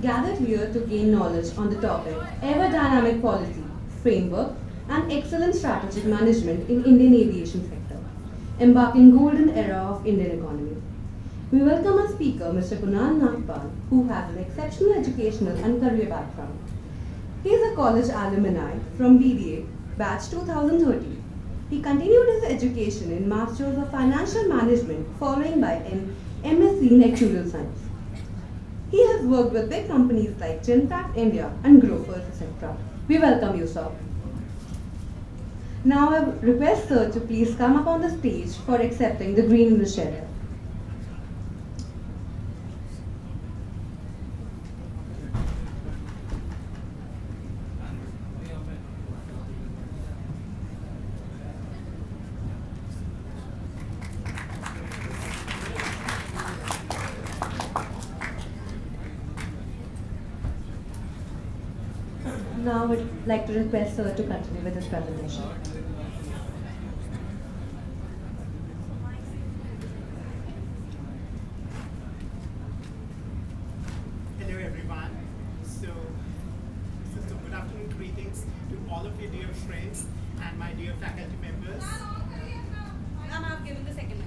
gathered here to gain knowledge on the topic Ever Dynamic Policy, Framework, and Excellent Strategic Management in Indian Aviation Sector, Embarking Golden Era of Indian Economy. We welcome our speaker, Mr. Kunal Nagpal, who has an exceptional educational and career background. He is a college alumni from BDA, batch 2013. He continued his education in Masters of Financial Management, following by an MSc in Actuarial Science. He has worked with big companies like Genpact India and Grofers, etc. We welcome you, sir. Now I request sir to please come up on the stage for accepting the green in the shed. Now I would like to request sir to continue with his presentation. Hello everyone. So good afternoon, greetings to all of you dear friends and my dear faculty members. Ma'am, I've given the second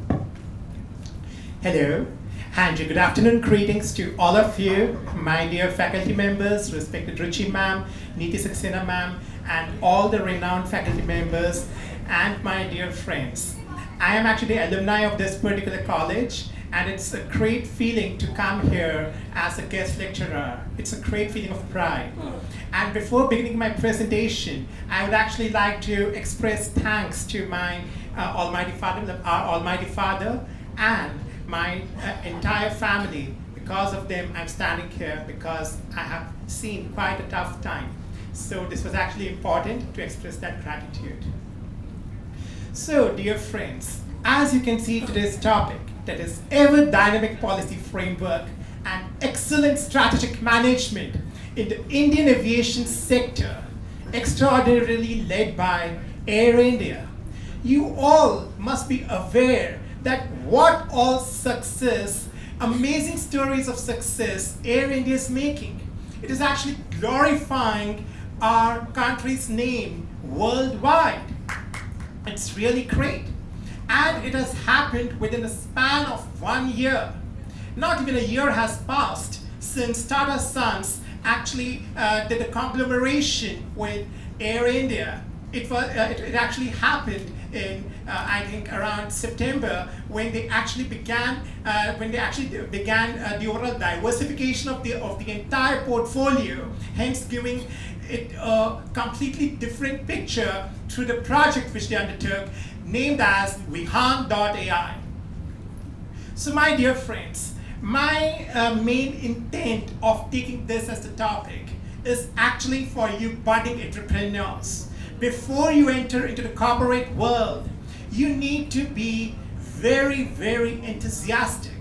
one. Hello, and good afternoon, greetings to all of you, my dear faculty members, respected Ruchi ma'am, Niti Saxena ma'am, and all the renowned faculty members, and my dear friends. I am actually alumni of this particular college, and it's a great feeling to come here as a guest lecturer. It's a great feeling of pride. And before beginning my presentation, I would actually like to express thanks to my Almighty Father, our Almighty Father, and my entire family. Because of them, I'm standing here because I have seen quite a tough time. So this was actually important to express that gratitude. So, dear friends, as you can see today's topic, that is ever dynamic policy framework and excellent strategic management in the Indian aviation sector, extraordinarily led by Air India. You all must be aware that what all success, amazing stories of success Air India is making. It is actually glorifying our country's name worldwide. It's really great. And it has happened within a span of 1 year. Not even a year has passed since Tata Sons actually did a conglomeration with Air India. It actually happened in I think around September when they actually began the overall diversification of the entire portfolio, hence giving it a completely different picture through the project which they undertook, named as Vihan.ai. So my dear friends, my main intent of taking this as the topic is actually for you budding entrepreneurs. Before you enter into the corporate world, you need to be very, very enthusiastic.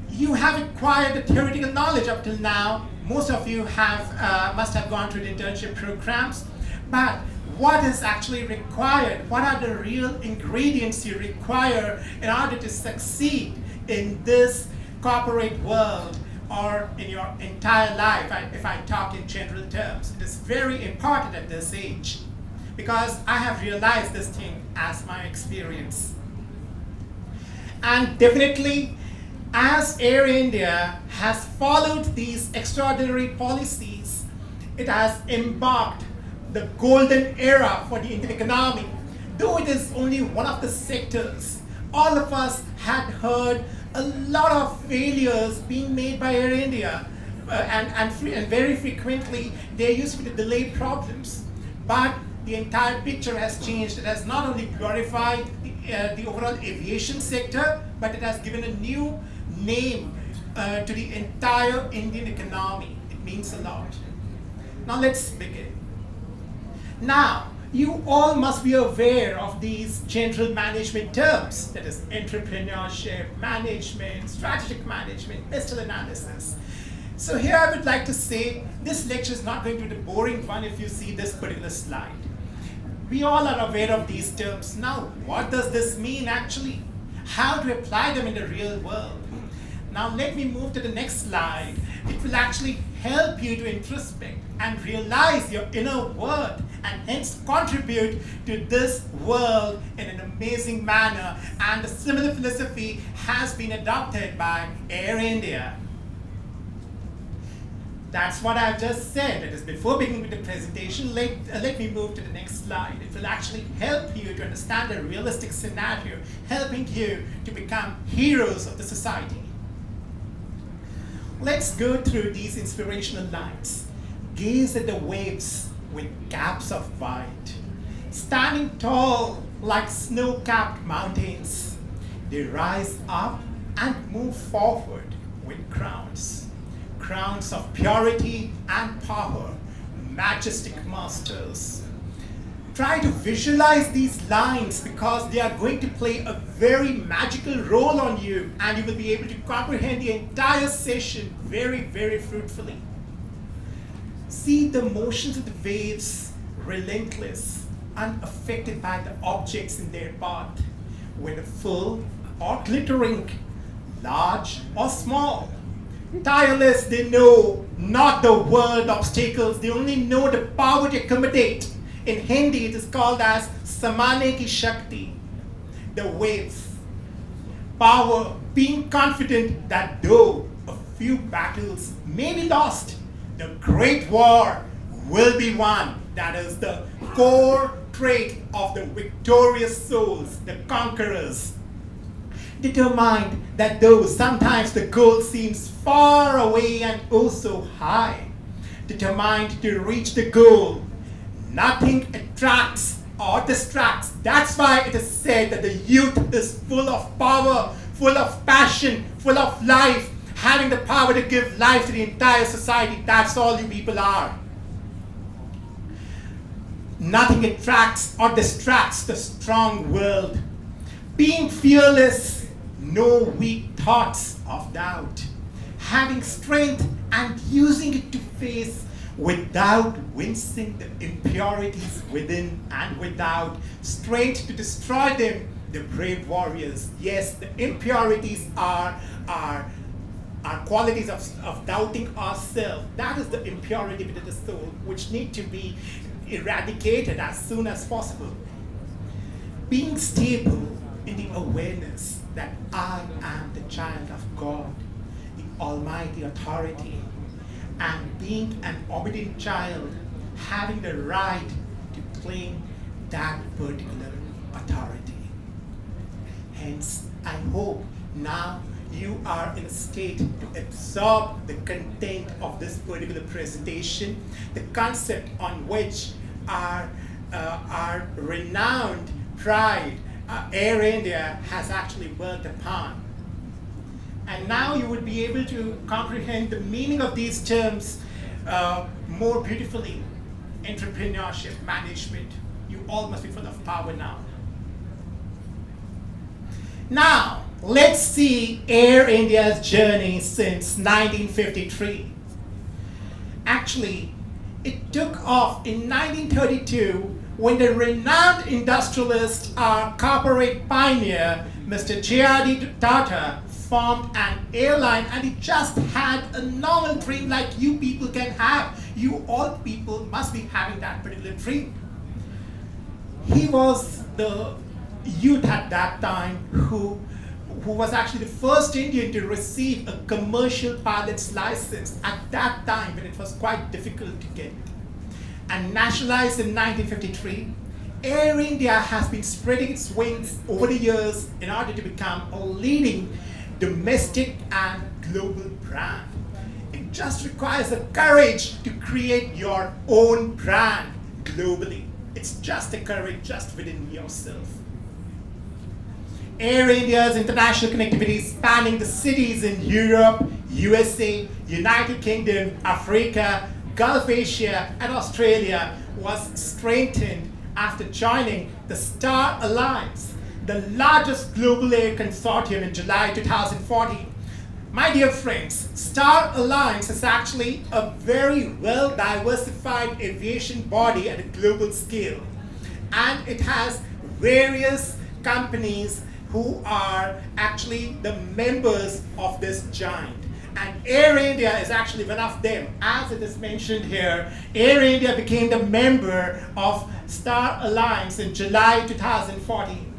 You have acquired the theoretical knowledge up till now. Most of you must have gone through the internship programs, but what is actually required? What are the real ingredients you require in order to succeed in this corporate world or in your entire life, if I talk in general terms? It is very important at this age because I have realized this thing as my experience. And definitely, as Air India has followed these extraordinary policies, it has embarked the golden era for the Indian economy. Though it is only one of the sectors, all of us had heard a lot of failures being made by Air India, and very frequently there used to be the delay problems. But the entire picture has changed. It has not only glorified the overall aviation sector, but it has given a new name to the entire Indian economy. It means a lot. Now let's begin. Now, you all must be aware of these general management terms, that is entrepreneurship, management, strategic management, business analysis. So here I would like to say, this lecture is not going to be the boring one if you see this particular slide. We all are aware of these terms. Now, what does this mean actually? How to apply them in the real world? Now let me move to the next slide It will actually help you to introspect and realize your inner worth and hence contribute to this world in an amazing manner. And a similar philosophy has been adopted by Air India. That's what I've just said. That is, before beginning with the presentation, let me move to the next slide. It will actually help you to understand a realistic scenario, helping you to become heroes of the society. Let's go through these inspirational lines. Gaze at the waves with caps of white, standing tall like snow-capped mountains. They rise up and move forward with crowns. Crowns of purity and power, majestic masters. Try to visualize these lines because they are going to play a very magical role on you, and you will be able to comprehend the entire session very, very fruitfully. See the motions of the waves, relentless, unaffected by the objects in their path, whether full or glittering, large or small. Tireless, they know not the world obstacles, they only know the power to accommodate. In Hindi, it is called as Samane ki Shakti, the waves. Power, being confident that though a few battles may be lost, the great war will be won. That is the core trait of the victorious souls, the conquerors. Determined that though sometimes the goal seems far away and oh so high, determined to reach the goal, nothing attracts or distracts. That's why it is said that the youth is full of power, full of passion, full of life, having the power to give life to the entire society. That's all you people are. Nothing attracts or distracts the strong world. Being fearless, no weak thoughts of doubt. Having strength and using it to face without wincing the impurities within and without. Strength to destroy them, the brave warriors. Yes, the impurities are qualities of doubting ourselves. That is the impurity within the soul, which need to be eradicated as soon as possible. Being stable in the awareness that I am the child of God, the Almighty Authority, and being an obedient child, having the right to claim that particular authority. Hence, I hope now you are in a state to absorb the content of this particular presentation, the concept on which our renowned pride, Air India, has actually worked upon. And now you would be able to comprehend the meaning of these terms more beautifully. Entrepreneurship, management, you all must be full of power now. Now, let's see Air India's journey since 1953. Actually, it took off in 1932 when the renowned industrialist, our corporate pioneer, Mr. J.R.D. Tata, formed an airline, and he just had a normal dream like you people can have. You all people must be having that particular dream. He was the youth at that time who was actually the first Indian to receive a commercial pilot's license at that time when it was quite difficult to get. And nationalized in 1953, Air India has been spreading its wings over the years in order to become a leading domestic and global brand. It just requires the courage to create your own brand globally. It's just a courage just within yourself. Air India's international connectivity spanning the cities in Europe, USA, United Kingdom, Africa, Gulf Asia, and Australia was strengthened after joining the Star Alliance, the largest global air consortium, in July 2014. My dear friends, Star Alliance is actually a very well diversified aviation body at a global scale. And it has various companies who are actually the members of this giant. And Air India is actually one of them. As it is mentioned here, Air India became the member of Star Alliance in July 2014.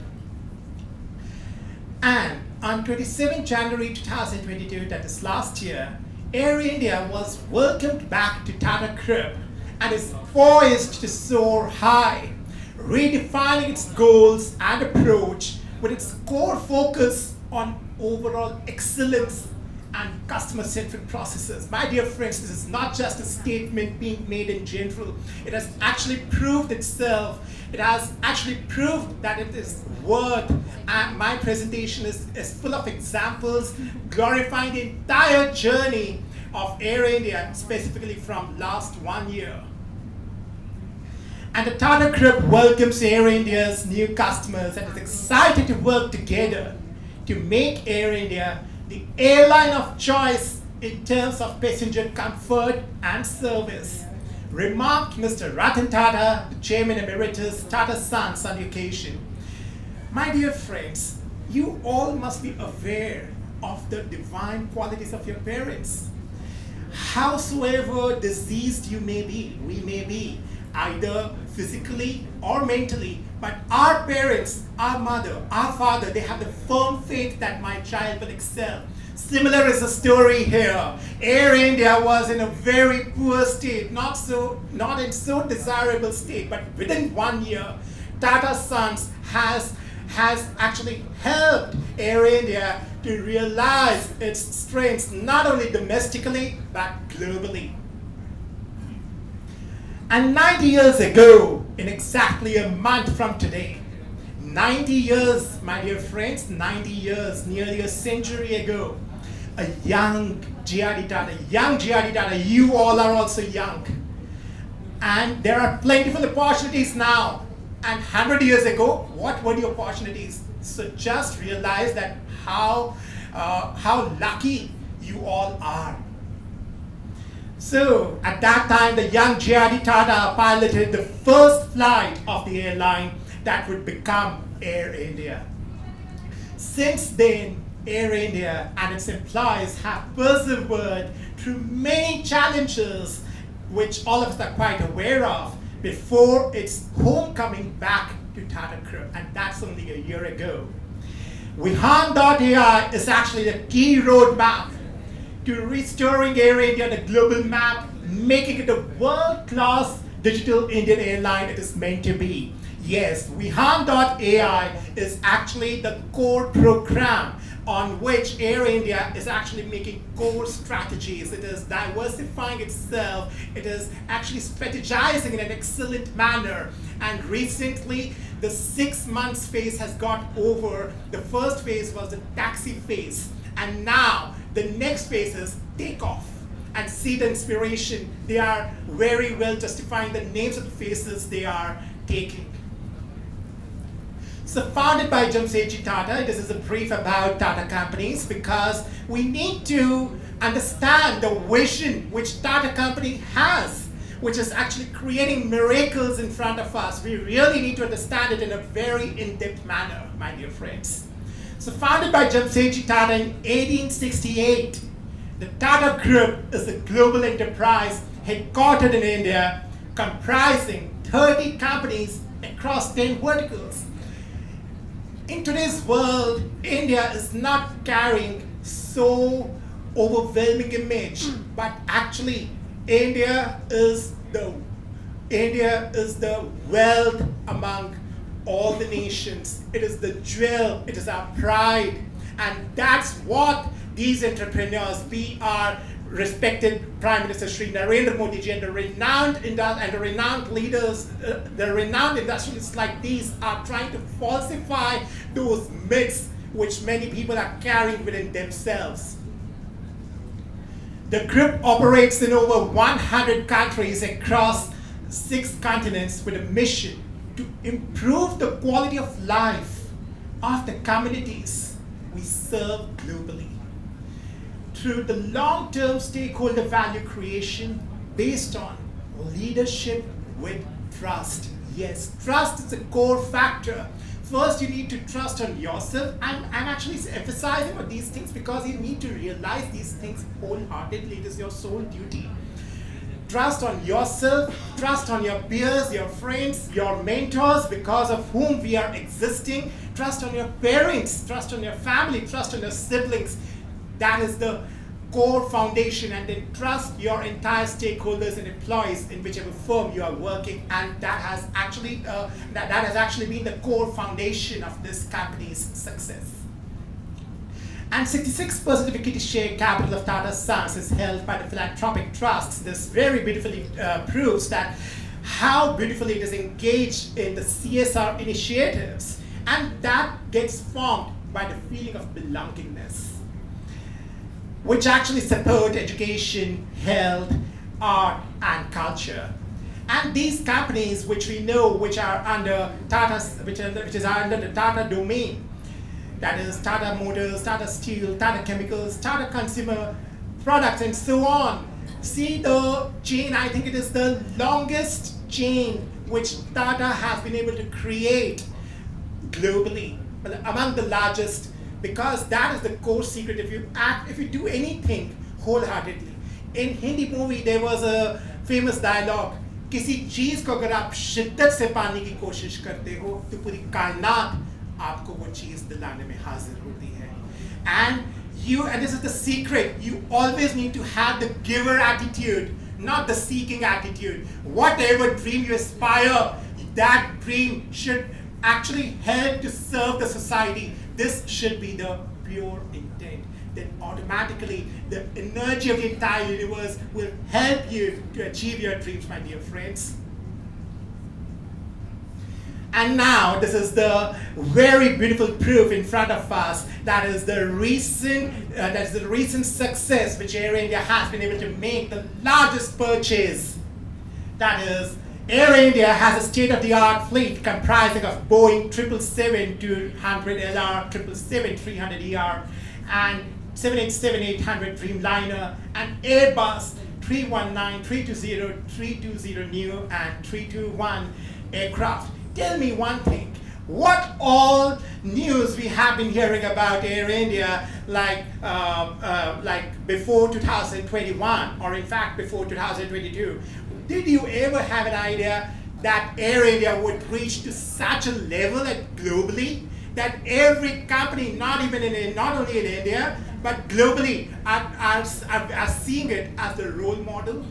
And on 27 January 2022, that is last year, Air India was welcomed back to Tata Group and is poised to soar high, redefining its goals and approach with its core focus on overall excellence and customer-centric processes. My dear friends, this is not just a statement being made in general. It has actually proved itself. It has actually proved that it is worth, and my presentation is full of examples glorifying the entire journey of Air India, specifically from last 1 year. And the Tata Group welcomes Air India's new customers and is excited to work together to make Air India the airline of choice in terms of passenger comfort and service, remarked Mr. Ratan Tata, the Chairman Emeritus, Tata Sons, on the occasion. My dear friends, you all must be aware of the divine qualities of your parents. Howsoever diseased you may be, we may be, either physically or mentally, but our parents, our mother, our father, they have the firm faith that my child will excel. Similar is the story here. Air India was in a very poor state, not in so desirable state, but within 1 year, Tata Sons has actually helped Air India to realize its strengths, not only domestically, but globally. And 90 years ago, in exactly a month from today, 90 years, my dear friends, 90 years, nearly a century ago, a young G.R.D. Tata, you all are also young. And there are plentiful opportunities now. And 100 years ago, what were the opportunities? So just realize that how lucky you all are. So at that time, the young G.R.D. Tata piloted the first flight of the airline that would become Air India. Since then, Air India and its employees have persevered through many challenges, which all of us are quite aware of, before its homecoming back to Tata Group, and that's only a year ago. Vihan.ai is actually the key roadmap to restoring Air India the global map, making it a world-class digital Indian airline it is meant to be. Yes, Vihan.ai is actually the core program on which Air India is actually making core strategies. It is diversifying itself. It is actually strategizing in an excellent manner. And recently, the 6 months phase has got over. The first phase was the taxi phase. And now, the next phase is takeoff. And see the inspiration. They are very well justifying the names of the phases they are taking. So founded by Jamsetji Tata, this is a brief about Tata companies because we need to understand the vision which Tata company has, which is actually creating miracles in front of us. We really need to understand it in a very in-depth manner, my dear friends. So founded by Jamsetji Tata in 1868, the Tata Group is a global enterprise headquartered in India, comprising 30 companies across 10 verticals. In today's world, India is not carrying so overwhelming image, but actually India is the wealth among all the nations. It is the jewel, it is our pride, and that's what these entrepreneurs, we are respected Prime Minister Shri Narendra Modi ji and the renowned leaders, the renowned industrialists like these are trying to falsify those myths which many people are carrying within themselves. The group operates in over 100 countries across 6 continents with a mission to improve the quality of life of the communities we serve globally, through the long-term stakeholder value creation based on leadership with trust. Yes, trust is a core factor first you need to trust on yourself. I'm actually emphasizing on these things because you need to realize these things wholeheartedly. It is your sole duty. Trust on yourself, trust on your peers, your friends, your mentors, because of whom we are existing. Trust on your parents, trust on your family, trust on your siblings. That is the core foundation. And then trust your entire stakeholders and employees in whichever firm you are working. And that has actually that has actually been the core foundation of this company's success. And 66% of equity share capital of Tata Sons is held by the philanthropic trusts. This very beautifully proves that how beautifully it is engaged in the CSR initiatives, and that gets formed by the feeling of belongingness, which actually support education, health, art, and culture. And these companies, which we know, which are under Tata's, which is under the Tata domain, that is Tata Motors, Tata Steel, Tata Chemicals, Tata Consumer Products, and so on. See the chain, I think it is the longest chain which Tata has been able to create globally, among the largest, because that is the core secret. If you do anything wholeheartedly. In Hindi movie, there was a famous dialogue, किसी चीज को अगर आप शिद्दत से पाने की कोशिश करते हो तो पूरी कायनात आपको वो चीज दिलाने में हाजिर होती है. And this is the secret, you always need to have the giver attitude, not the seeking attitude. Whatever dream you aspire, that dream should actually help to serve the society. This should be the pure intent. Then automatically the energy of the entire universe will help you to achieve your dreams, my dear friends. And now this is the very beautiful proof in front of us. That is the recent success which Air India has been able to make, the largest purchase. That is, Air India has a state-of-the-art fleet comprising of Boeing 777-200LR, 777-300ER, and 787-800 Dreamliner, and Airbus 319, 320, 320neo, and 321 aircraft. Tell me one thing, what all news we have been hearing about Air India like before 2021, or in fact before 2022? Did you ever have an idea that Air India would reach to such a level globally, that every company, not only in India, but globally are seeing it as the role model?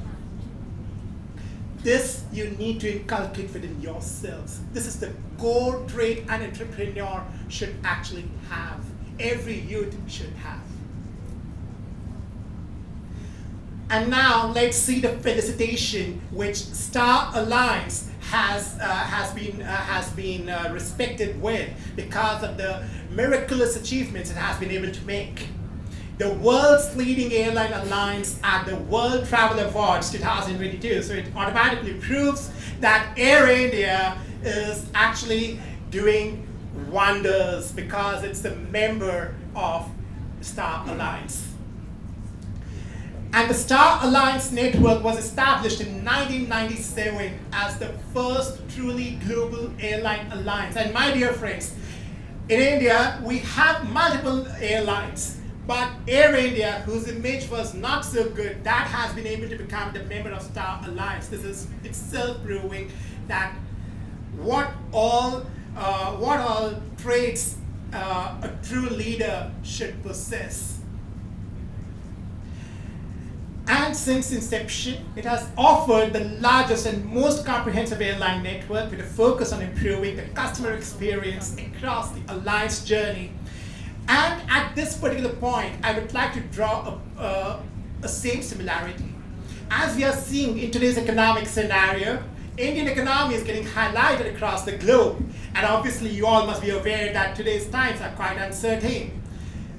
This you need to inculcate within yourselves. This is the core trait an entrepreneur should actually have. Every youth should have. And now let's see the felicitation which Star Alliance has been respected with because of the miraculous achievements it has been able to make. The world's leading airline alliance at the World Travel Awards 2022. So it automatically proves that Air India is actually doing wonders because it's a member of Star Alliance. And the Star Alliance network was established in 1997 as the first truly global airline alliance. And my dear friends, in India, we have multiple airlines. But Air India, whose image was not so good, that has been able to become the member of Star Alliance. This is itself proving that what all traits a true leader should possess. And since inception, it has offered the largest and most comprehensive airline network with a focus on improving the customer experience across the alliance journey. And at this particular point, I would like to draw a same similarity. As we are seeing in today's economic scenario, Indian economy is getting highlighted across the globe. And obviously, you all must be aware that today's times are quite uncertain.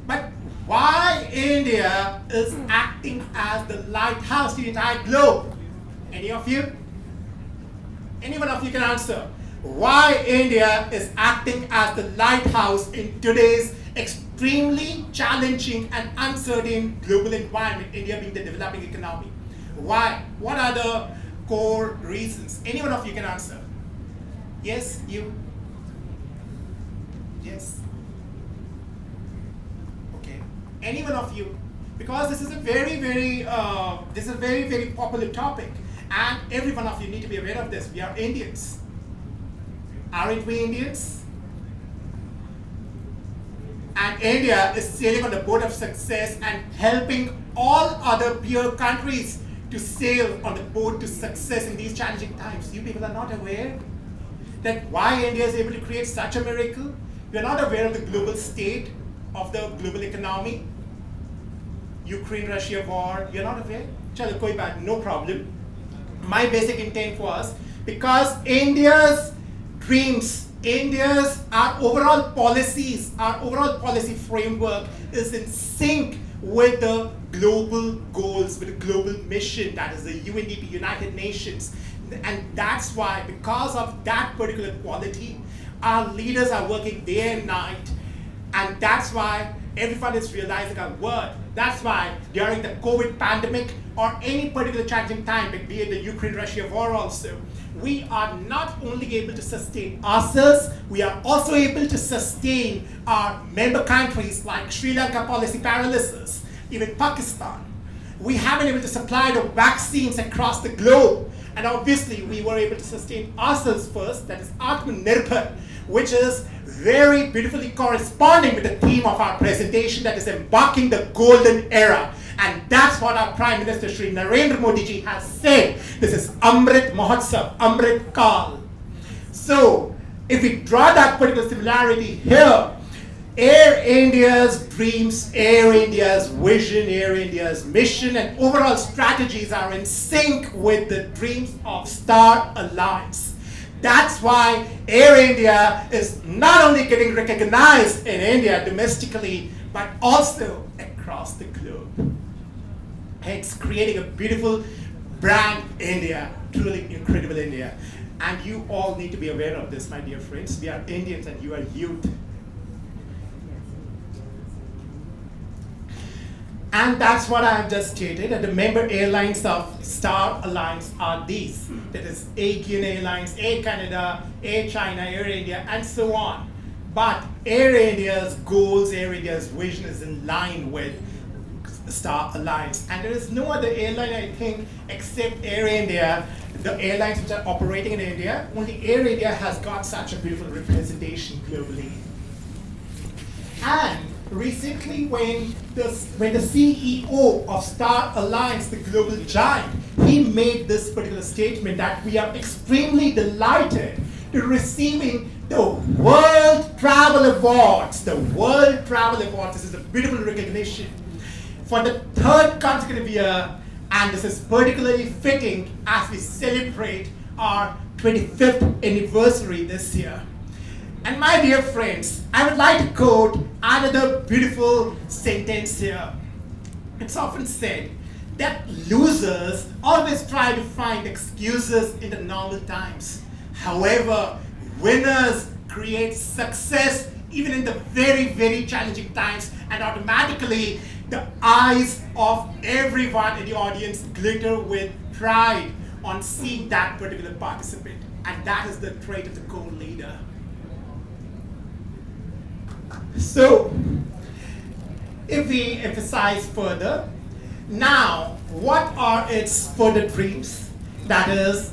But why India is acting as the lighthouse to the entire globe? Any of you? Any one of you can answer. Why India is acting as the lighthouse in today's extremely challenging and uncertain global environment, India being the developing economy. Why? What are the core reasons? Any one of you can answer. Yes, you? Yes. Okay. Any one of you, because this is a very, very popular topic, and every one of you need to be aware of this. We are Indians. Aren't we Indians? And India is sailing on the boat of success and helping all other peer countries to sail on the boat to success in these challenging times. You people are not aware that why India is able to create such a miracle? You are not aware of the global state of the global economy. Ukraine-Russia war, you're not aware? Chalo, koi baat, no problem. My basic intent was, because India's dreams, our overall policies, our overall policy framework is in sync with the global goals, with the global mission, that is the UNDP, United Nations. And that's why, because of that particular quality, our leaders are working day and night. And that's why everyone is realizing our word. That's why during the COVID pandemic or any particular challenging time, be it the Ukraine-Russia war also, we are not only able to sustain ourselves, we are also able to sustain our member countries like Sri Lanka policy paralysis, even Pakistan. We have been able to supply the vaccines across the globe. And obviously we were able to sustain ourselves first, that is Atmanirbhar, which is very beautifully corresponding with the theme of our presentation, that is embarking the golden era. And that's what our Prime Minister Shri Narendra Modi ji has said. This is Amrit Mahotsav, Amrit Kal. So if we draw that particular similarity here, Air India's dreams, Air India's vision, Air India's mission and overall strategies are in sync with the dreams of Star Alliance. That's why Air India is not only getting recognized in India domestically, but also across the globe. Hence creating a beautiful brand India, truly incredible India. And you all need to be aware of this, my dear friends. We are Indians and you are youth. And that's what I have just stated, that the member airlines of Star Alliance are these. That is Aviation Airlines, Air Canada, Air China, Air India, and so on. But Air India's goals, Air India's vision is in line with Star Alliance. And there is no other airline, I think, except Air India, the airlines which are operating in India. Only Air India has got such a beautiful representation globally. And recently, when the CEO of Star Alliance, the global giant, he made this particular statement that we are extremely delighted to receiving the World Travel Awards. The World Travel Awards, this is a beautiful recognition for the third consecutive year, and this is particularly fitting as we celebrate our 25th anniversary this year. And my dear friends, I would like to quote another beautiful sentence here. It's often said that losers always try to find excuses in the normal times. However, winners create success even in the very, very challenging times, and automatically the eyes of everyone in the audience glitter with pride on seeing that particular participant. And that is the trait of the co-leader. So, if we emphasize further, now, what are its further dreams? That is,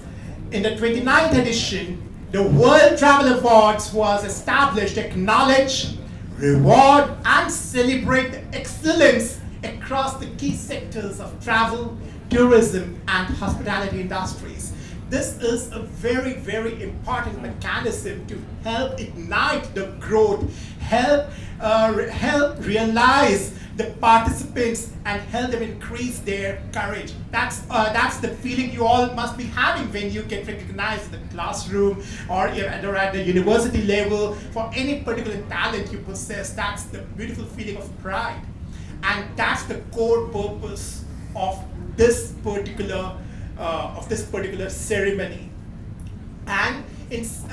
in the 29th edition, the World Travel Awards was established to acknowledge, reward, and celebrate the excellence across the key sectors of travel, tourism, and hospitality industries. This is a very, very important mechanism to help ignite the growth, help realize the participants and help them increase their courage. That's the feeling you all must be having when you get recognized in the classroom or at the university level for any particular talent you possess. That's the beautiful feeling of pride. And that's the core purpose of this particular ceremony. And this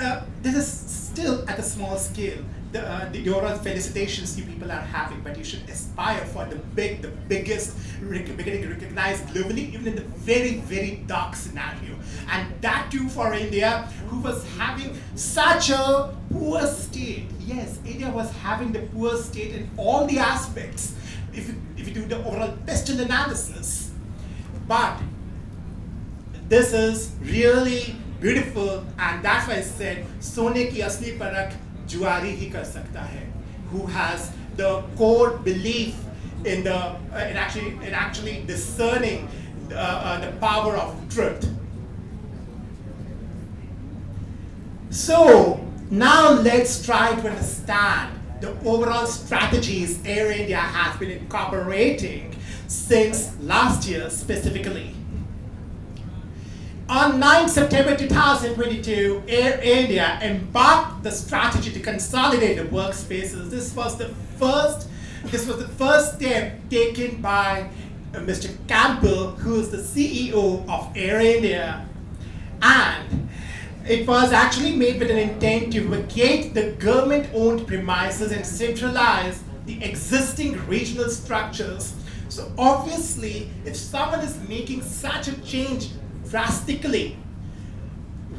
is still at a small scale. the overall felicitations you people are having, but you should aspire for the biggest, beginning recognized globally, even in the very, very dark scenario. And that too for India, who was having such a poor state. Yes, India was having the poor state in all the aspects, if you do the overall pestle analysis. But this is really beautiful, and that's why I said, Sone ki asli parak juari hi kar sakta hai, who has the core belief in actually discerning the power of truth. So now let's try to understand the overall strategies Air India has been incorporating since last year specifically. On 9 September 2022, Air India embarked the strategy to consolidate the workspaces. This was the first step taken by Mr. Campbell, who is the CEO of Air India. And it was actually made with an intent to vacate the government-owned premises and centralize the existing regional structures. So obviously, if someone is making such a change drastically,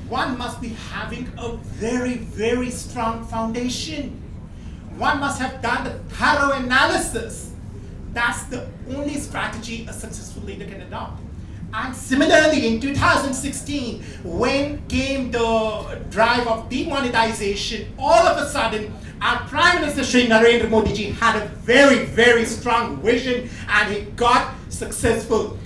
one must be having a very, very strong foundation. One must have done the thorough analysis. That's the only strategy a successful leader can adopt. And similarly, in 2016, when came the drive of demonetization, all of a sudden, our Prime Minister Shri Narendra Modi ji had a very, very strong vision, and he got successful.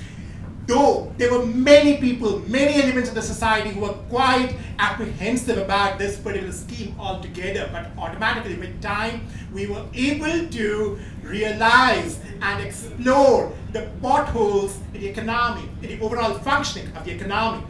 Though there were many people, many elements of the society who were quite apprehensive about this particular scheme altogether, but automatically with time, we were able to realize and explore the potholes in the economy, in the overall functioning of the economy.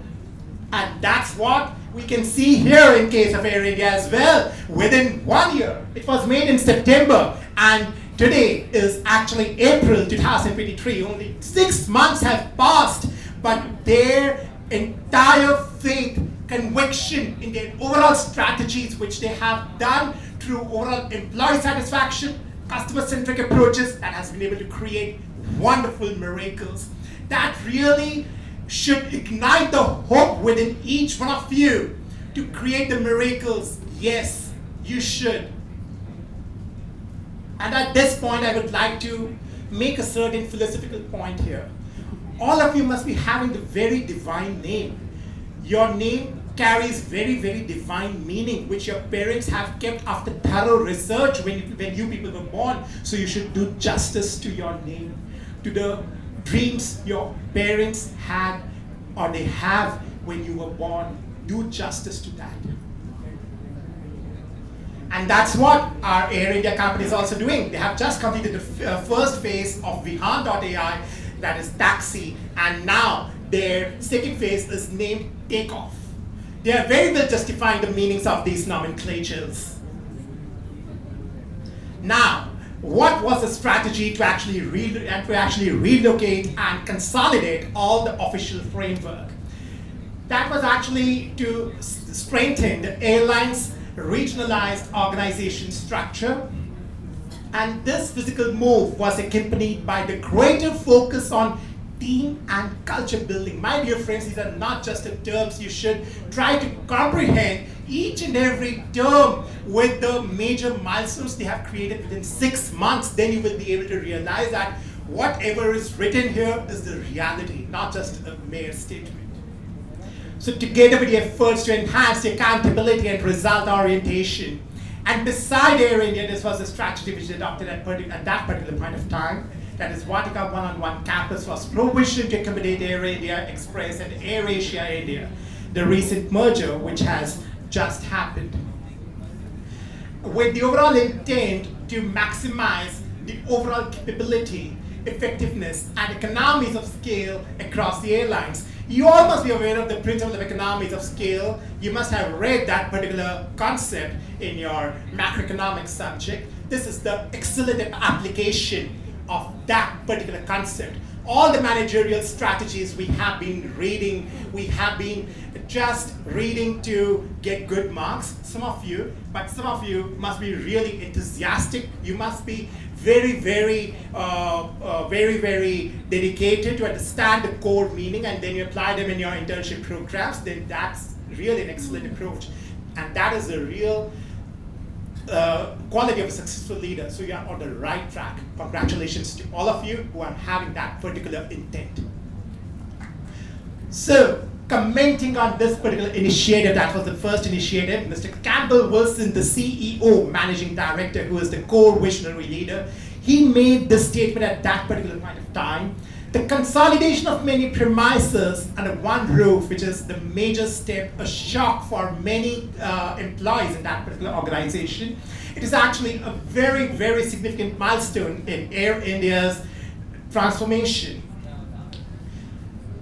And that's what we can see here in case of Air India as well. Within 1 year, it was made in September, and today is actually April 2023. Only 6 months have passed, but their entire faith, conviction in their overall strategies, which they have done through overall employee satisfaction, customer-centric approaches, that has been able to create wonderful miracles. That really should ignite the hope within each one of you to create the miracles. Yes, you should. And at this point, I would like to make a certain philosophical point here. All of you must be having the very divine name. Your name carries very, very divine meaning, which your parents have kept after thorough research when you people were born. So you should do justice to your name, to the dreams your parents had or they have when you were born. Do justice to that. And that's what our Air India company is also doing. They have just completed the first phase of Vihan.ai, that is taxi, and now their second phase is named Takeoff. They are very well justifying the meanings of these nomenclatures. Now, what was the strategy to actually relocate and consolidate all the official framework? That was actually to strengthen the airline's regionalized organization structure. And this physical move was accompanied by the greater focus on team and culture building. My dear friends, these are not just the terms. You should try to comprehend each and every term with the major milestones they have created within 6 months. Then you will be able to realize that whatever is written here is the reality, not just a mere statement. So together with the efforts to enhance the accountability and result orientation, and beside Air India, this was a strategy which they adopted at that particular point of time. That is, Vatika one-on-one campus was provisioned to accommodate Air India Express and Air Asia India, the recent merger which has just happened, with the overall intent to maximize the overall capability, effectiveness, and economies of scale across the airlines. You all must be aware of the principle of economies of scale. You must have read that particular concept in your macroeconomics subject. This is the excellent application of that particular concept. all the managerial strategies we have been reading, we have been just reading to get good marks, some of you, but some of you must be really enthusiastic. You must be very, very dedicated to understand the core meaning, and then you apply them in your internship programs. Then that's really an excellent approach. And that is the real quality of a successful leader. So you are on the right track. Congratulations to all of you who are having that particular intent. So, commenting on this particular initiative, that was the first initiative, Mr. Campbell Wilson, the CEO, Managing Director, who is the core visionary leader, he made this statement at that particular point of time. The consolidation of many premises under one roof, which is the major step, a shock for many employees in that particular organization. It is actually a very, very significant milestone in Air India's transformation.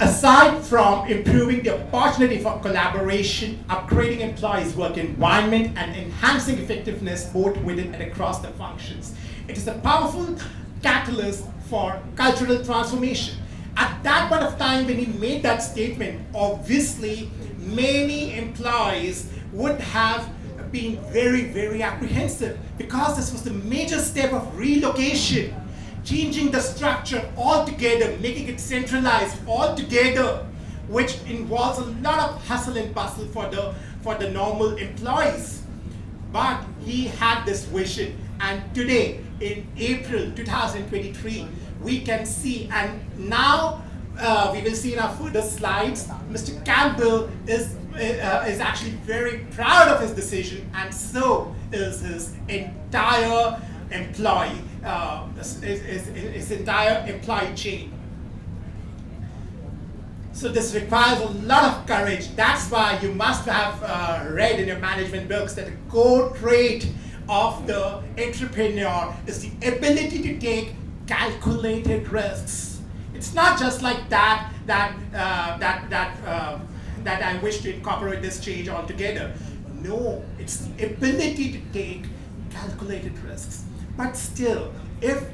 Aside from improving the opportunity for collaboration, upgrading employees' work environment, and enhancing effectiveness both within and across the functions, it is a powerful catalyst for cultural transformation. At that point of time when he made that statement, obviously many employees would have been very, very apprehensive, because this was the major step of relocation, changing the structure altogether, making it centralized altogether, which involves a lot of hustle and bustle for the normal employees. But he had this vision, and today in April 2023, we can see, and now we will see in our further slides, Mr. Campbell is actually very proud of his decision, and so is his entire employee, his entire employee chain. So this requires a lot of courage. That's why you must have read in your management books that the core trait of the entrepreneur is the ability to take calculated risks. It's not just like that I wish to incorporate this change altogether. No, it's the ability to take calculated risks. But still, if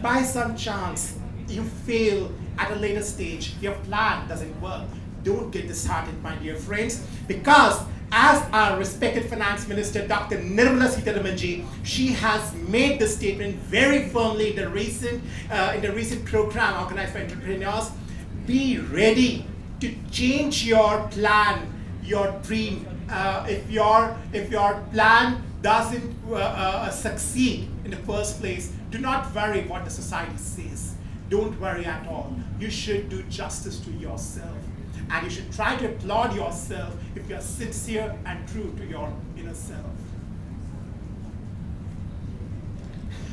by some chance you fail at a later stage, your plan doesn't work, don't get disheartened, my dear friends, because as our respected Finance Minister, Dr. Nirmala Sitharamanji, she has made this statement very firmly in the recent program organized for entrepreneurs. Be ready to change your plan, your dream. If your plan doesn't succeed in the first place, do not worry what the society says. Don't worry at all. You should do justice to yourself. And you should try to applaud yourself if you are sincere and true to your inner self.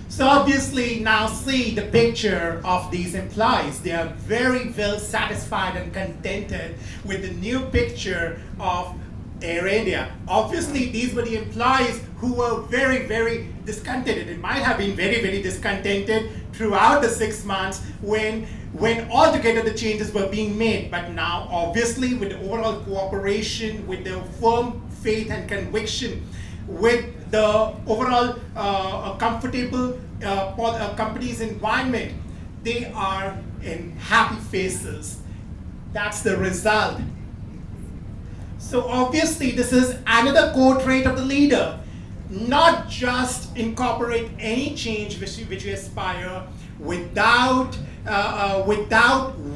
So obviously now see the picture of these employees. They are very well satisfied and contented with the new picture of Air India. Obviously these were the employees who were very, very discontented. It might have been very, very discontented throughout the 6 months when altogether the changes were being made. But now obviously with the overall cooperation, with the firm faith and conviction, with the overall comfortable company's environment, they are in happy faces. That's the result. So obviously this is another core trait of the leader. Not just incorporate any change which you aspire without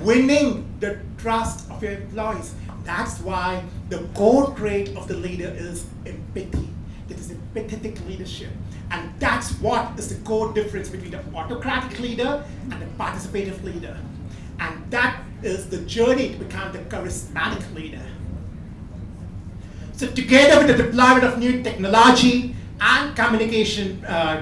winning the trust of your employees. That's why the core trait of the leader is empathy. It is empathetic leadership. And that's what is the core difference between the autocratic leader and the participative leader. And that is the journey to become the charismatic leader. So together with the deployment of new technology and communication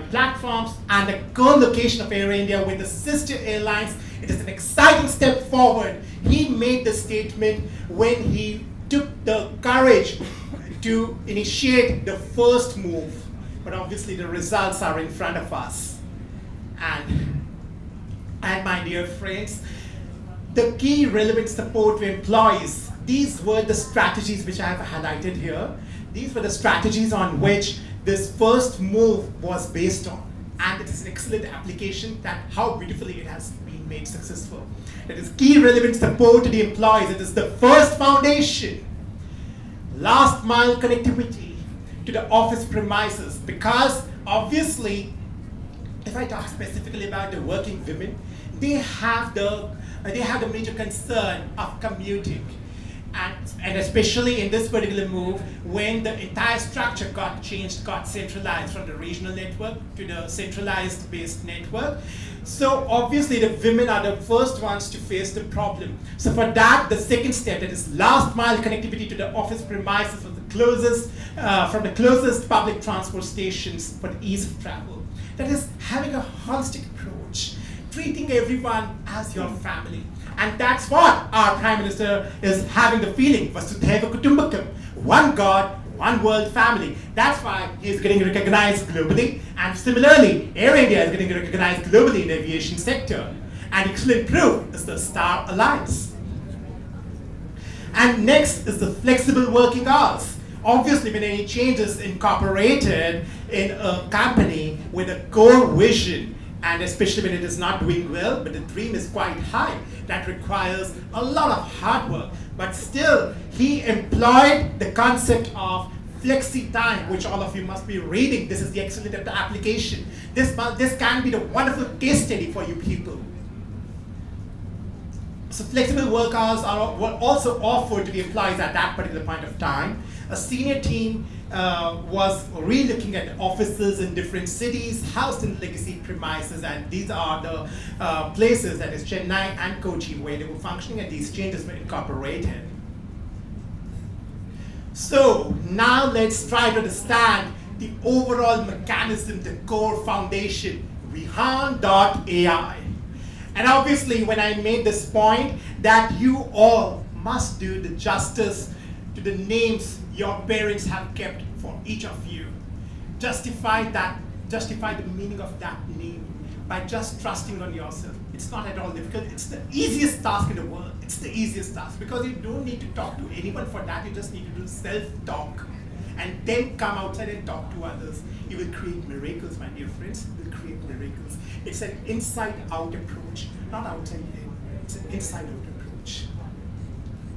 platforms and the co-location of Air India with the sister airlines, it is an exciting step forward. He made the statement when he took the courage to initiate the first move. But obviously the results are in front of us. And my dear friends, the key relevant support to employees, these were the strategies which I have highlighted here. These were the strategies on which this first move was based on. And it is an excellent application that how beautifully it has been been made successful. It is key relevant support to the employees. It is the first foundation. Last mile connectivity to the office premises, because obviously, if I talk specifically about the working women, they have the major concern of commuting. And especially in this particular move, when the entire structure got changed, got centralized from the regional network to the centralized based network. So obviously the women are the first ones to face the problem. So for that, the second step, that is last mile connectivity to the office premises from the closest public transport stations for the ease of travel. That is having a holistic approach, treating everyone as your family. And that's what our Prime Minister is having the feeling, Vasudhaiva Kutumbakam, one God, one world family. That's why he is getting recognized globally. And similarly, Air India is getting recognized globally in the aviation sector. And excellent proof is the Star Alliance. And next is the flexible working hours. Obviously, when any change is incorporated in a company with a core vision, and especially when it is not doing well, but the dream is quite high, that requires a lot of hard work. But still, he employed the concept of flexi time, which all of you must be reading. This is the excellent application. This can be the wonderful case study for you people. So flexible work hours were also offered to the employees at that particular point of time. A senior team was re-looking at offices in different cities, housed in legacy premises, and these are the places, that is Chennai and Kochi, where they were functioning, and these changes were incorporated. So now let's try to understand the overall mechanism, the core foundation, Vihan.ai. And obviously, when I made this point that you all must do the justice to the names your parents have kept for each of you. Justify the meaning of that name by just trusting on yourself. It's not at all difficult. It's the easiest task in the world. It's the easiest task because you don't need to talk to anyone for that. You just need to do self-talk and then come outside and talk to others. You will create miracles, my dear friends. You will create miracles. It's an inside-out approach, not outside-in. It's an inside-out approach.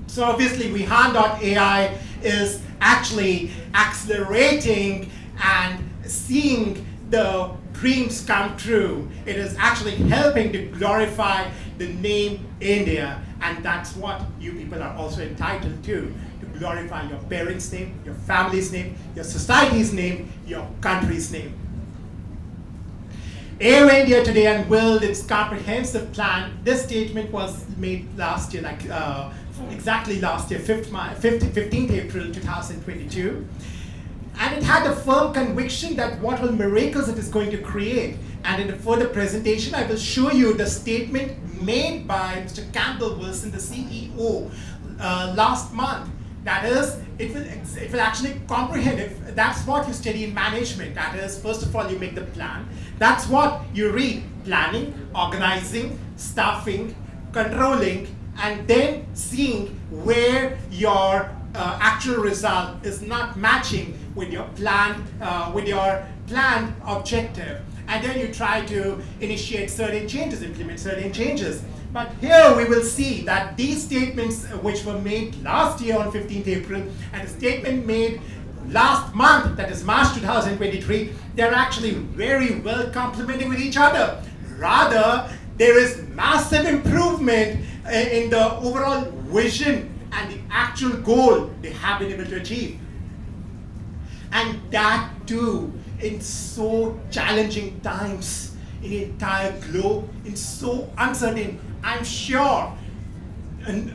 So obviously, Vihan.ai is actually accelerating and seeing the dreams come true. It is actually helping to glorify the name India, and that's what you people are also entitled to glorify your parents' name, your family's name, your society's name, your country's name. Air India today unveiled its comprehensive plan. This statement was made last year, exactly last year, 15th April 2022. And it had a firm conviction that what all miracles it is going to create. And in the further presentation, I will show you the statement made by Mr. Campbell Wilson, the CEO, last month. That is, it will actually comprehend. If that's what you study in management. That is, first of all, you make the plan. That's what you read: planning, organizing, staffing, controlling, and then seeing where your actual result is not matching with your planned objective. And then you try to initiate certain changes, implement certain changes. But here we will see that these statements which were made last year on 15th April and the statement made last month, that is March 2023, they're actually very well complementing with each other. Rather, there is massive improvement in the overall vision and the actual goal they have been able to achieve. And that too in so challenging times in the entire globe, in so uncertain. I'm sure and,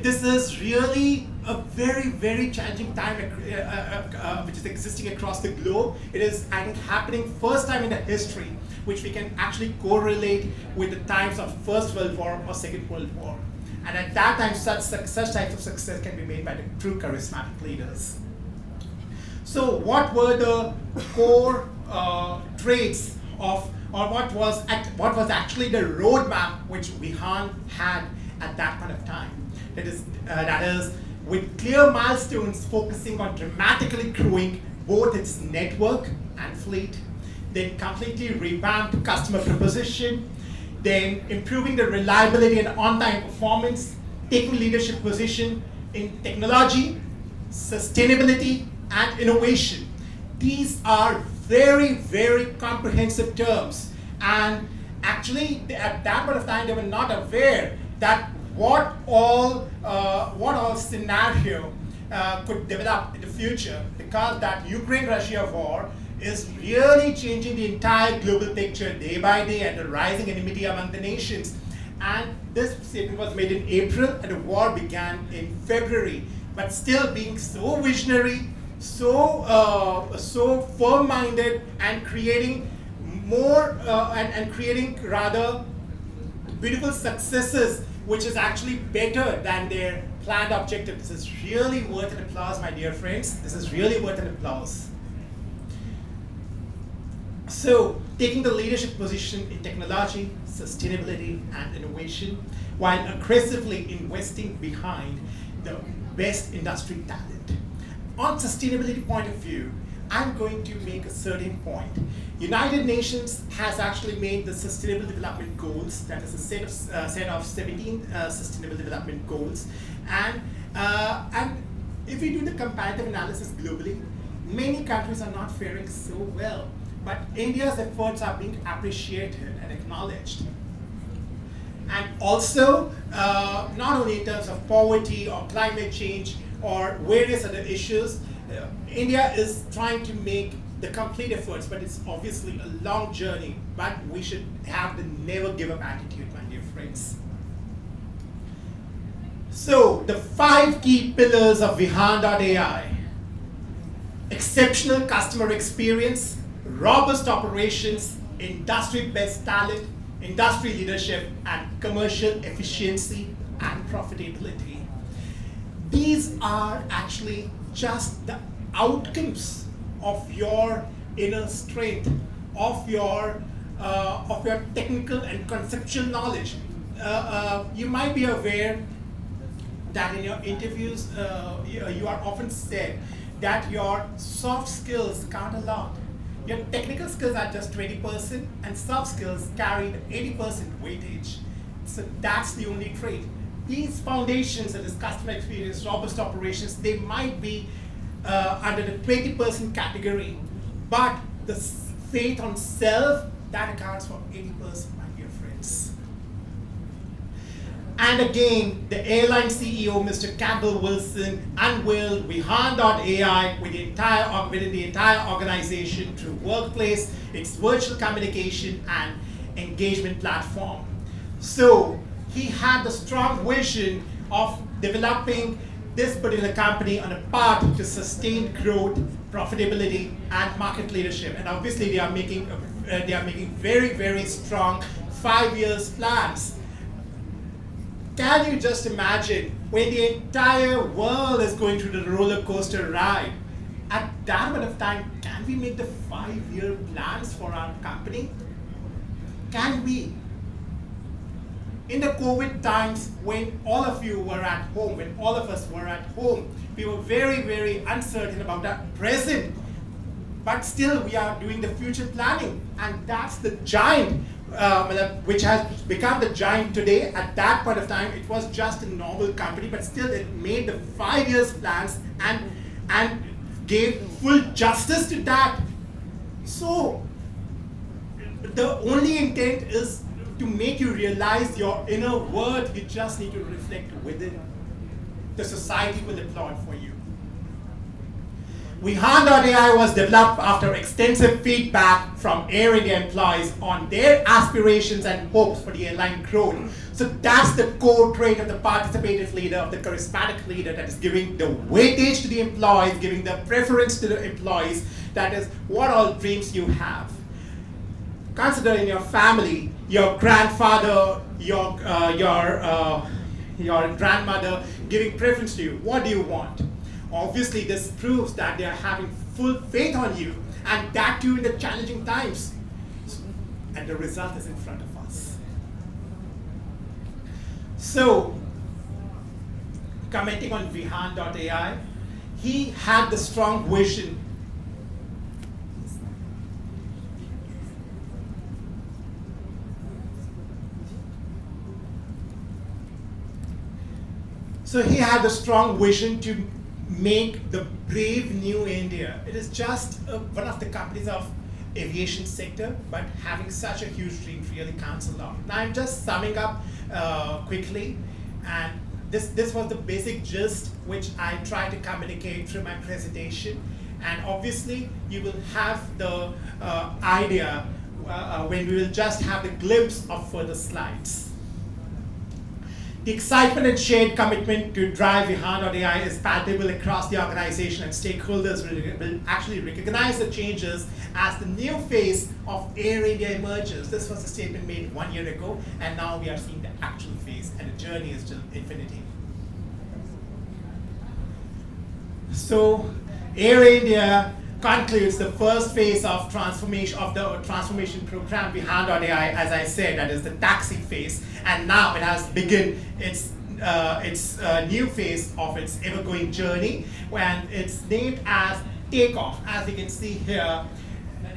this is really a very, very challenging time which is existing across the globe. It is, I think, happening first time in the history which we can actually correlate with the times of First World War or Second World War. And at that time, such types of success can be made by the true charismatic leaders. So what were the core traits of, or what was actually the roadmap which Vihan had at that point of time? That is with clear milestones focusing on dramatically growing both its network and fleet, then completely revamped customer proposition, then improving the reliability and on-time performance, taking leadership position in technology, sustainability, and innovation. These are very, very comprehensive terms. And actually, at that point of time, they were not aware that what all scenario could develop in the future, because that Ukraine-Russia war is really changing the entire global picture day by day, and the rising enmity among the nations. And this statement was made in April, and the war began in February. But still being so visionary, so firm-minded, and creating more and creating rather beautiful successes, which is actually better than their planned objective. This is really worth an applause, my dear friends. This is really worth an applause. So, taking the leadership position in technology, sustainability, and innovation, while aggressively investing behind the best industry talent. On sustainability point of view, I'm going to make a certain point. United Nations has actually made the Sustainable Development Goals, that is a set of 17 Sustainable Development Goals, and if we do the comparative analysis globally, many countries are not faring so well, but India's efforts are being appreciated and acknowledged. And also, not only in terms of poverty or climate change or various other issues, India is trying to make the complete efforts, but it's obviously a long journey, but we should have the never give up attitude, my dear friends. So, the 5 key pillars of Vihan.ai: exceptional customer experience, robust operations, industry best talent, industry leadership, and commercial efficiency and profitability. These are actually just the outcomes of your inner strength, of your technical and conceptual knowledge. You might be aware that in your interviews, you are often said that your soft skills count a lot. Your technical skills are just 20%, and soft skills carry the 80% weightage. So that's the only trait. These foundations of this customer experience, robust operations, they might be under the 20% category, but the faith on self, that accounts for 80%, my dear friends. And again, the airline CEO, Mr. Campbell Wilson, unveiled Vihan.ai within the entire organization through Workplace, its virtual communication and engagement platform. So he had the strong vision of developing this particular company on a path to sustained growth, profitability, and market leadership. And obviously, they are making very, very strong 5-year plans. Can you just imagine when the entire world is going through the roller coaster ride? At that point of time, can we make the 5-year plans for our company? Can we? In the COVID times, when all of you were at home, when all of us were at home, we were very, very uncertain about the present. But still, we are doing the future planning. And that's the giant, which has become the giant today. At that point of time, it was just a normal company, but still it made the 5-year plans and gave full justice to that. So, the only intent is to make you realize your inner worth. You just need to reflect within. The society will applaud for you. Vihan.ai was developed after extensive feedback from Air India employees on their aspirations and hopes for the airline growth. So that's the core trait of the participative leader, of the charismatic leader, that is giving the weightage to the employees, giving the preference to the employees. That is what all dreams you have. Consider in your family, your grandfather, your grandmother giving preference to you. What do you want? Obviously, this proves that they are having full faith on you, and that too in the challenging times. And the result is in front of us. So, commenting on Vihan.ai, he had the strong vision. So he had a strong vision to make the brave new India. It is just one of the companies of aviation sector, but having such a huge dream really counts a lot. Now I'm just summing up quickly, and this was the basic gist which I tried to communicate through my presentation. And obviously you will have the idea when we will just have the glimpse of further slides. The excitement and shared commitment to drive Vihan.ai is palpable across the organization, and stakeholders will actually recognize the changes as the new phase of Air India emerges. This was a statement made 1 year ago, and now we are seeing the actual phase, and the journey is till infinity. So Air India concludes the first phase of the transformation program Vihan.ai, as I said, that is the taxi phase, and now it has begun its new phase of its ever-going journey, when it's named as takeoff. As you can see here,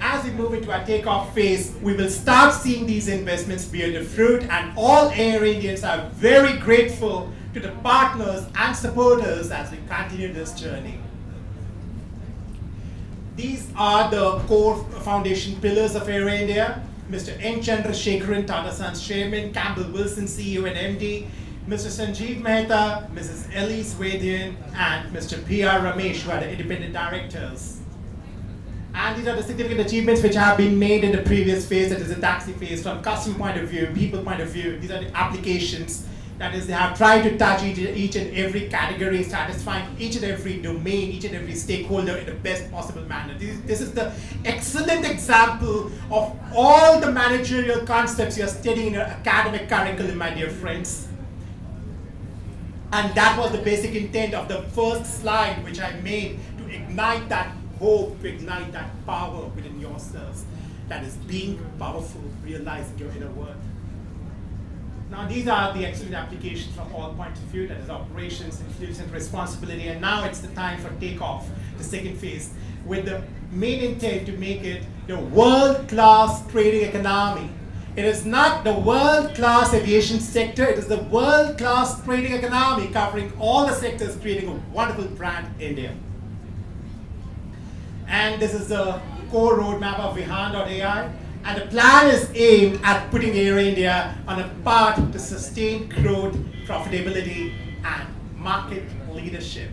as we move into our takeoff phase, we will start seeing these investments bear the fruit, and all Air Indians are very grateful to the partners and supporters as we continue this journey. These are the core foundation pillars of Air India. Mr. N. Chandrasekharan, Tata Sons Chairman, Campbell Wilson, CEO and MD, Mr. Sanjeev Mehta, Mrs. Elise Vedian, and Mr. P.R. Ramesh, who are the independent directors. And these are the significant achievements which have been made in the previous phase, that is the taxi phase, from customer point of view, people point of view. These are the applications. That is, they have tried to touch each and every category, satisfying each and every domain, each and every stakeholder in the best possible manner. This is the excellent example of all the managerial concepts you are studying in your academic curriculum, my dear friends. And that was the basic intent of the first slide which I made, to ignite that hope, to ignite that power within yourselves. That is being powerful, realizing your inner worth. Now these are the excellent applications from all points of view, that is operations, influence and responsibility, and now it's the time for takeoff, the second phase, with the main intent to make it the world-class trading economy. It is not the world-class aviation sector, it is the world-class trading economy covering all the sectors, creating a wonderful brand, India. And this is the core roadmap of Vihan.ai. And the plan is aimed at putting Air India on a path to sustained growth, profitability, and market leadership.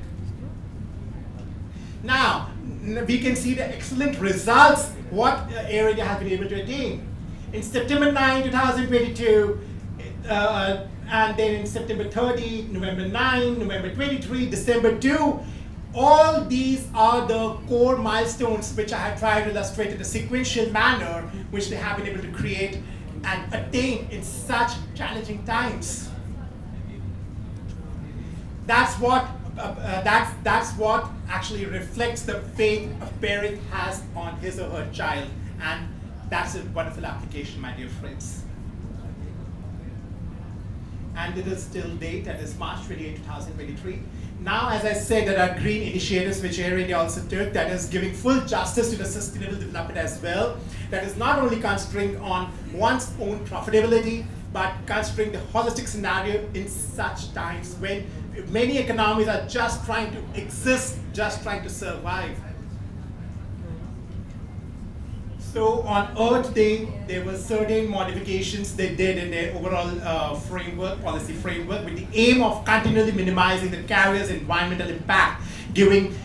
Now, we can see the excellent results what Air India has been able to attain. In September 9, 2022, and then in September 30, November 9, November 23, December 2, all these are the core milestones which I have tried to illustrate in a sequential manner, which they have been able to create and attain in such challenging times. That's what actually reflects the faith a parent has on his or her child, and that's a wonderful application, my dear friends. And it is still date, that is March 28, 2023. Now, as I said, there are green initiatives which Air India also took, that is giving full justice to the sustainable development as well. That is not only concentrating on one's own profitability, but considering the holistic scenario in such times when many economies are just trying to exist, just trying to survive. So on Earth Day, there were certain modifications they did in their overall policy framework, with the aim of continually minimizing the carrier's environmental impact, giving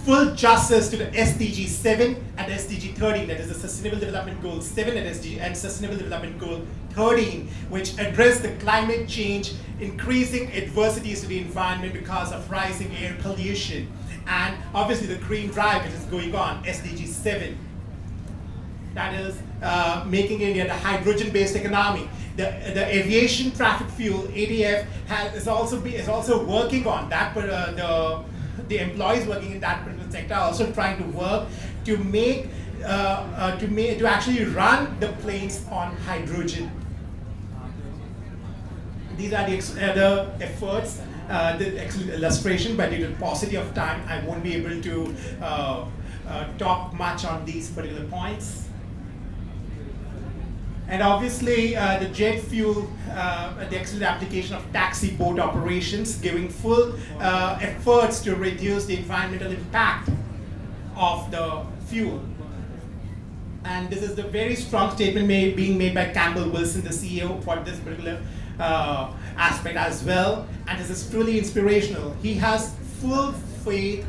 full justice to the SDG 7 and SDG 13, that is the Sustainable Development Goal 7 and Sustainable Development Goal 13, which address the climate change, increasing adversities to the environment because of rising air pollution, and obviously the green drive which is going on, SDG 7. That is making India the hydrogen-based economy. The aviation traffic fuel (ATF) is also working on that. But the employees working in that particular sector are also trying to work to make to actually run the planes on hydrogen. These are the other efforts. The excellent illustration, but due to the paucity of time, I won't be able to talk much on these particular points. And obviously, the jet fuel, the excellent application of taxi boat operations, giving full efforts to reduce the environmental impact of the fuel. And this is the very strong statement being made by Campbell Wilson, the CEO, for this particular aspect as well. And this is truly inspirational. He has full faith,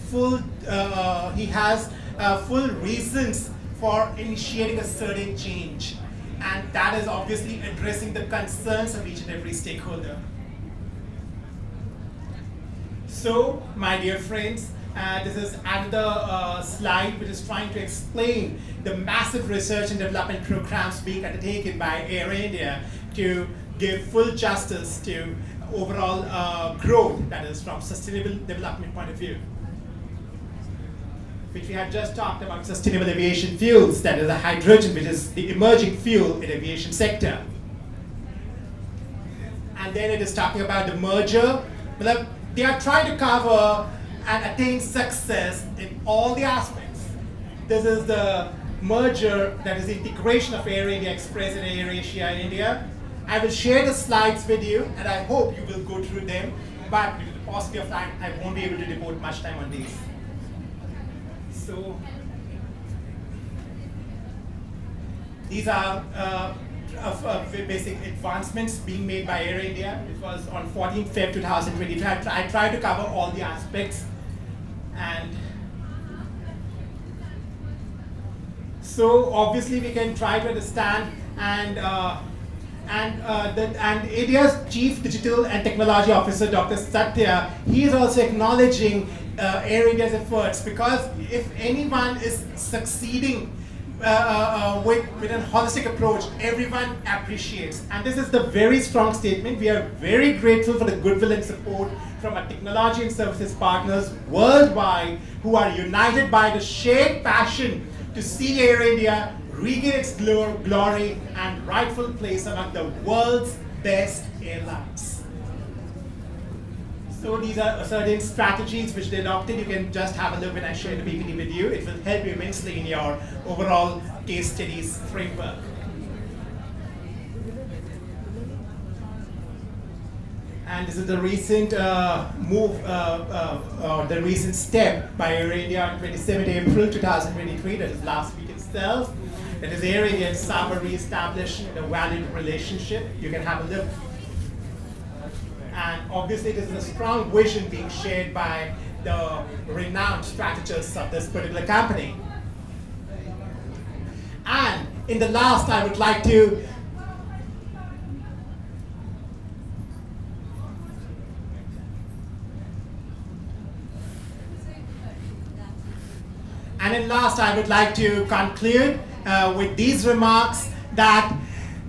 he has full reasons for initiating a certain change. And that is obviously addressing the concerns of each and every stakeholder. So, my dear friends, this is another slide which is trying to explain the massive research and development programs being undertaken by Air India to give full justice to overall growth, that is from sustainable development point of view. Which we have just talked about, sustainable aviation fuels, that is the hydrogen, which is the emerging fuel in aviation sector. And then it is talking about the merger. Well, they are trying to cover and attain success in all the aspects. This is the merger, that is the integration of Air India Express and Air Asia India. I will share the slides with you, and I hope you will go through them, but due to the paucity of time, I won't be able to devote much time on these. So, these are basic advancements being made by Air India. It was on 14th Feb 2023. I tried to cover all the aspects, and so obviously we can try to understand, and India's Chief Digital and Technology Officer, Dr. Satya, he is also acknowledging Air India's efforts, because if anyone is succeeding with a holistic approach, everyone appreciates. And this is the very strong statement. We are very grateful for the goodwill and support from our technology and services partners worldwide who are united by the shared passion to see Air India regain its glory and rightful place among the world's best airlines. So these are certain strategies which they adopted. You can just have a look when I share the PPT with you. It will help you immensely in your overall case studies framework. And this is the recent move, or the recent step by Air India on 27th April 2023, that is last week itself. That is Air India and Saba re-established a valued relationship. You can have a look. And obviously this is a strong vision being shared by the renowned strategists of this particular company. And in the last, I would like to conclude with these remarks, that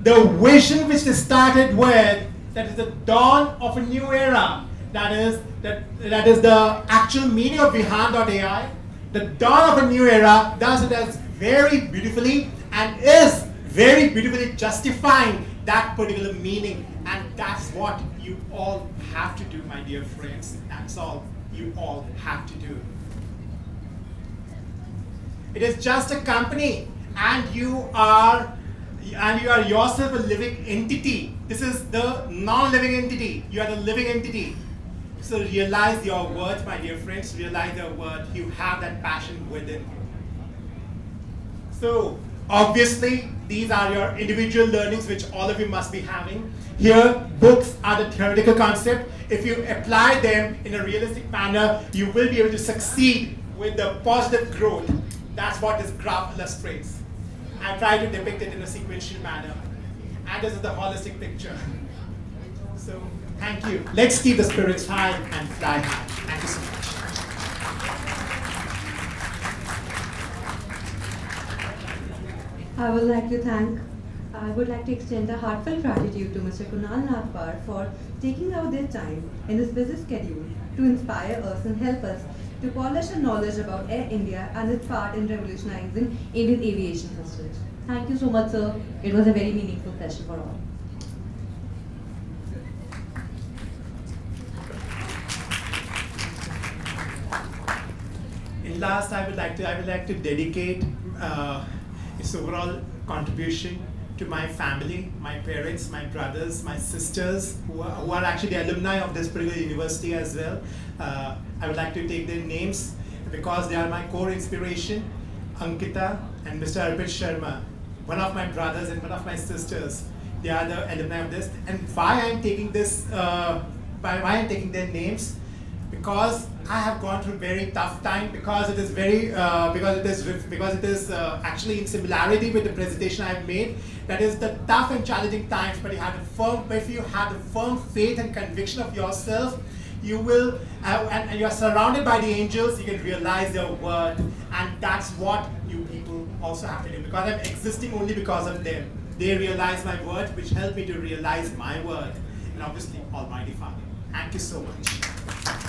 the vision which they started with, that is the dawn of a new era, that is the actual meaning of Vihan.ai. The dawn of a new era does it as very beautifully and is very beautifully justifying that particular meaning. And that's what you all have to do, my dear friends. That's all you all have to do. It is just a company, and you are yourself a living entity. This is the non-living entity. You are the living entity. So realize your worth, my dear friends. Realize your worth. You have that passion within. So obviously, these are your individual learnings which all of you must be having. Here, books are the theoretical concept. If you apply them in a realistic manner, you will be able to succeed with the positive growth. That's what this graph illustrates. I try to depict it in a sequential manner. And this is the holistic picture. So, thank you. Let's keep the spirits high and fly high. Thank you so much. I would like to extend a heartfelt gratitude to Mr. Kunal Nagpal for taking out their time in his busy schedule to inspire us and help us to polish our knowledge about Air India and its part in revolutionizing Indian aviation history. Thank you so much, sir. It was a very meaningful session for all. In last, I would like to dedicate its overall contribution to my family, my parents, my brothers, my sisters, who are actually the alumni of this particular university as well. I would like to take their names because they are my core inspiration. Ankita and Mr. Arpit Sharma, one of my brothers and one of my sisters. They are the alumni of this. And why I'm taking this, why I'm taking their names? Because I have gone through very tough time, because it is very, because it is actually in similarity with the presentation I've made. That is the tough and challenging times, but if you have the firm faith and conviction of yourself, you will, and you are surrounded by the angels, you can realize your worth, and that's what you people also have to do, because I'm existing only because of them. They realize my worth, which helped me to realize my worth, and obviously Almighty Father. Thank you so much.